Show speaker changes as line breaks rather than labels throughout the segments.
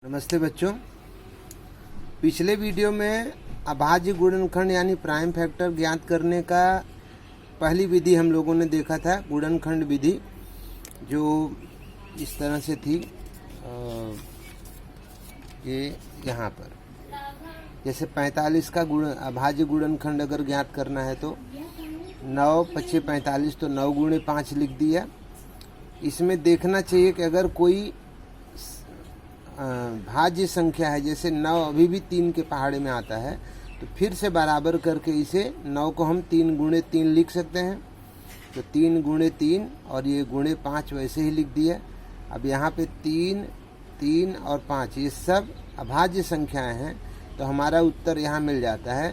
नमस्ते बच्चों। पिछले वीडियो में अभाज्य गुणनखंड यानी प्राइम फैक्टर ज्ञात करने का पहली विधि हम लोगों ने देखा था, गुणनखंड विधि, जो इस तरह से थी। ये यहाँ पर जैसे 45 का अभाज्य गुणनखंड अगर ज्ञात करना है तो 9 पच्चे 45, तो 9 गुणे 5 लिख दिया। इसमें देखना चाहिए कि अगर कोई भाज्य संख्या है, जैसे 9 अभी भी 3 के पहाड़े में आता है, तो फिर से बराबर करके इसे 9 को हम 3 गुणे 3 लिख सकते हैं। तो 3 गुणे 3 और ये गुणे 5 वैसे ही लिख दिया। अब यहाँ पे 3, 3 और 5 ये सब अभाज्य संख्याएं हैं, तो हमारा उत्तर यहाँ मिल जाता है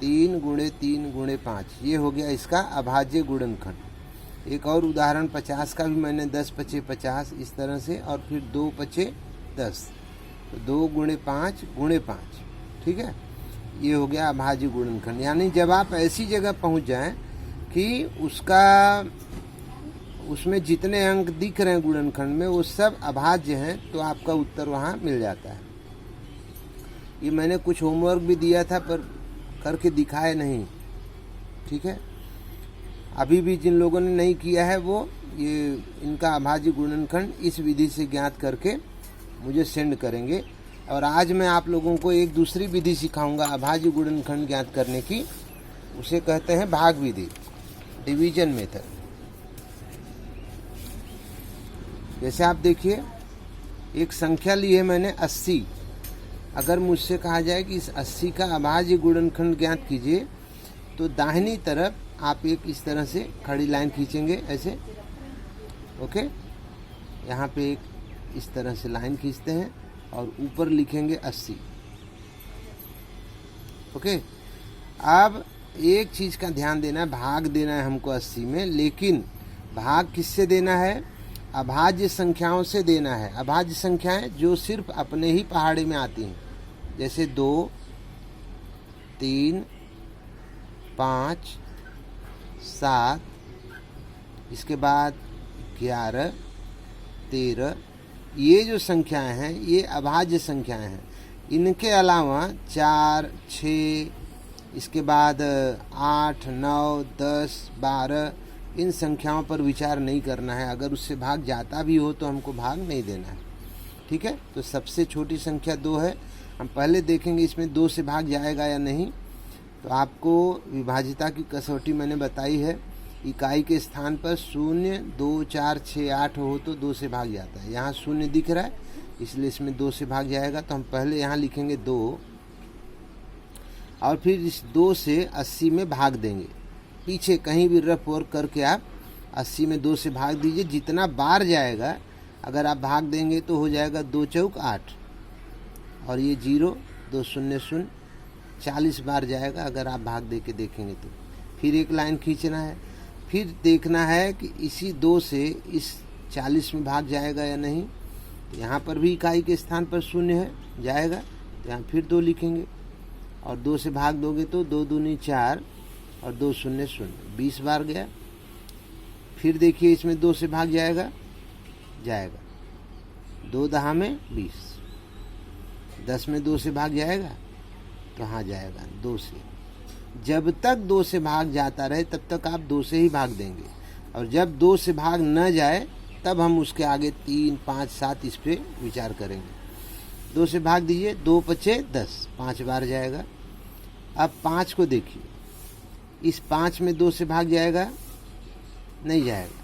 3 गुणे 3 गुणे 5। ये हो गया इसका अभाज्य गुणनखंड। एक और उदाहरण 50 का भी मैंने 10 पच्चे 50 इस तरह से, और फिर 2 पच्चे 10, तो 2 गुणे 5 गुणे 5, ठीक है। ये हो गया अभाज्य गुणनखंड। यानी जब आप ऐसी जगह पहुंच जाएं कि उसमें जितने अंक दिख रहे हैं गुणनखंड में वो सब अभाज्य हैं, तो आपका उत्तर वहां मिल जाता है। ये मैंने कुछ होमवर्क भी दिया था पर करके दिखाए नहीं, ठीक है। अभी भी जिन लोगों ने नहीं किया है वो ये इनका अभाज्य गुणनखंड इस विधि से ज्ञात करके मुझे सेंड करेंगे। और आज मैं आप लोगों को एक दूसरी विधि सिखाऊंगा अभाज्य गुणनखंड ज्ञात करने की। उसे कहते हैं भाग विधि, डिवीजन मेथड। जैसे आप देखिए, एक संख्या ली है मैंने 80। अगर मुझसे कहा जाए कि इस 80 का अभाज्य गुणनखंड ज्ञात कीजिए, तो दाहिनी तरफ आप एक इस तरह से खड़ी लाइन खींचेंगे ऐसे, ओके। यहाँ पे एक इस तरह से लाइन खींचते हैं और ऊपर लिखेंगे 80, ओके। अब एक चीज का ध्यान देना है, भाग देना है हमको 80 में, लेकिन भाग किससे देना है? अभाज्य संख्याओं से देना है। अभाज्य संख्याएं जो सिर्फ अपने ही पहाड़े में आती हैं, जैसे 2, 3, 5, 7, इसके बाद 11, 13, ये जो संख्याएं हैं ये अभाज्य संख्याएं हैं। इनके अलावा 4, 6, इसके बाद 8, 9, 10, 12, इन संख्याओं पर विचार नहीं करना है। अगर उससे भाग जाता भी हो तो हमको भाग नहीं देना है, ठीक है। तो सबसे छोटी संख्या 2 है। हम पहले देखेंगे इसमें 2 से भाग जाएगा या नहीं। तो आपको विभाज्यता की कसौटी मैंने बताई है। इकाई के स्थान पर 0, 2, 4, 6, 8 हो तो 2 से भाग जाता है। यहाँ 0 दिख रहा है इसलिए इसमें 2 से भाग जाएगा। तो हम पहले यहाँ लिखेंगे 2 और फिर इस 2 से 80 में भाग देंगे। पीछे कहीं भी रफ वर्क करके आप 80 में 2 से भाग दीजिए। जितना बार जाएगा अगर आप भाग देंगे तो हो जाएगा 2 चौक 8 और ये 0, 2 0 0, 40 बार जाएगा अगर आप भाग दे के देखेंगे तो। फिर एक लाइन खींचना है, फिर देखना है कि इसी 2 से इस 40 में भाग जाएगा या नहीं। तो यहाँ पर भी इकाई के स्थान पर 0 है, जाएगा, तो यहाँ फिर 2 लिखेंगे और 2 से भाग दोगे तो 2 दूनी 4 और 2 0 0, 20 बार गया। फिर देखिए इसमें 2 से भाग जाएगा, जाएगा, 2 दहा में 20, 10 में 2 से भाग जाएगा तो हाँ जाएगा 2 से। जब तक 2 से भाग जाता रहे तब तक आप 2 से ही भाग देंगे, और जब 2 से भाग न जाए तब हम उसके आगे 3, 5, 7 इस पे विचार करेंगे। 2 से भाग दीजिए, 2 पच्चे 10, 5 बार जाएगा। अब 5 को देखिए, इस 5 में 2 से भाग जाएगा, नहीं जाएगा,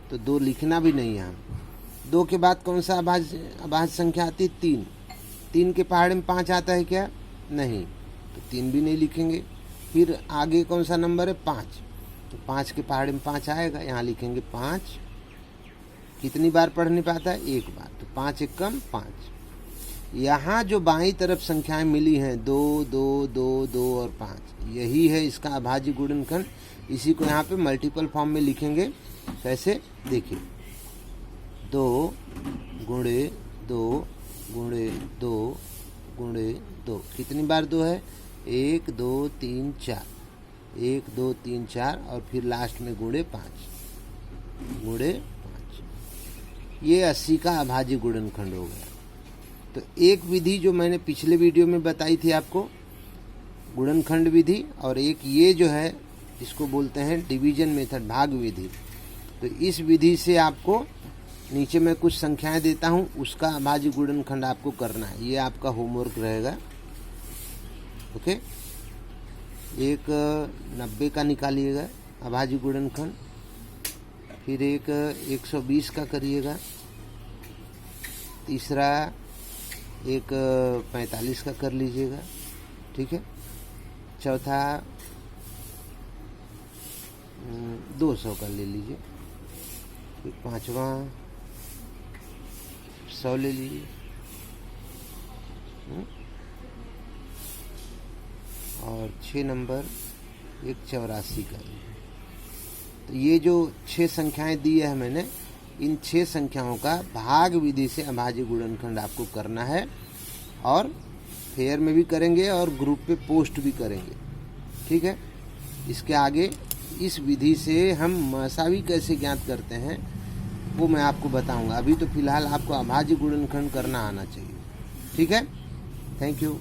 तो 2 लिखना भी नहीं है। 2 के बाद कौन सा अभाज्य संख्या आती है? 3। 3 के पहाड़े में 5 आता है क्या? नहीं, तो 3 भी नहीं लिखेंगे। फिर आगे कौन सा नंबर है? 5, तो 5 के पहाड़े में 5 आएगा, यहाँ लिखेंगे 5। कितनी बार पढ़ नहीं पाता है? 1 बार, तो 5 एक कम 5। यहाँ जो बाईं तरफ संख्याएं मिली हैं 2, 2, 2, 2 और 5, यही है इसका अभाज्य गुणनखंड। इसी को यहाँ पे मल्टीपल फॉर्म में लिखेंगे। कैसे? देखिए, 2 गुणे 2 गुणे 2 गुणे 2, कितनी बार 2 है? 1, 2, 3, 4, 1, 2, 3, 4 और फिर लास्ट में गुणे 5, गुणे 5। ये 80 का अभाज्य गुणनखंड हो गया। तो एक विधि जो मैंने पिछले वीडियो में बताई थी आपको, गुणनखंड विधि, और एक ये जो है इसको बोलते हैं डिवीजन मेथड, भाग विधि। तो इस विधि से आपको नीचे मैं कुछ संख्याएं देता हूं, उसका अभाज्य गुणनखंड आपको करना है। ये आपका होमवर्क रहेगा। ओके, एक 90 का निकालिएगा अभाज्य गुणनखंड, फिर एक 120 का करिएगा, तीसरा एक 45 का कर लीजिएगा, ठीक है, चौथा 200 का ले लीजिए, फिर पांचवा 100 ले लीजिए, और 6 नंबर एक 84 का। तो ये जो 6 संख्याएं दी है मैंने, इन 6 संख्याओं का भाग विधि से अभाज्य गुणनखंड आपको करना है, और फेयर में भी करेंगे और ग्रुप पे पोस्ट भी करेंगे, ठीक है। इसके आगे इस विधि से हम मसावी कैसे ज्ञात करते हैं वो मैं आपको बताऊंगा। अभी तो फिलहाल आपको अभाज्य गुणनखंड करना आना चाहिए, ठीक है। Thank you.